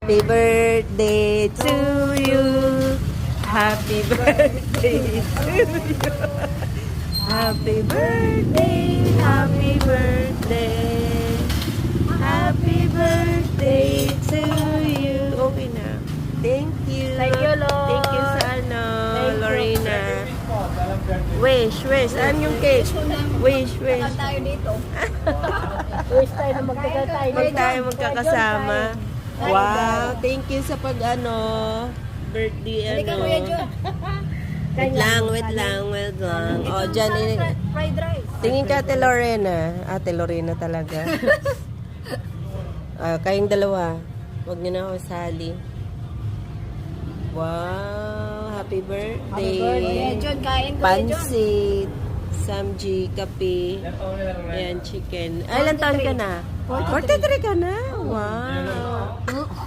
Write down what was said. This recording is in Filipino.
Happy birthday to you. Happy birthday to you. Happy birthday, happy birthday. Happy birthday to you. Okay na. Thank you. Thank you, Lord. Thank you sa Lorena. Wish. Saan yung cake? Wish. tayo dito. Wish tayo na magtagal tayo. Huwag tayo magkakasama. Wow, thank you sa birthday Hindi ka, Kuya John. Wait lang. O, dyan. Fried rice. Tingin ka, Ate Lorena. Ate Lorena talaga. Kayong dalawa. Huwag niyo na ako sali. Wow, happy birthday. Happy birthday, John. Kain ko, John. Pansit. Samji, kape. Ayan, chicken. Ay, ilang taon ka na? 43 ka na? Wow.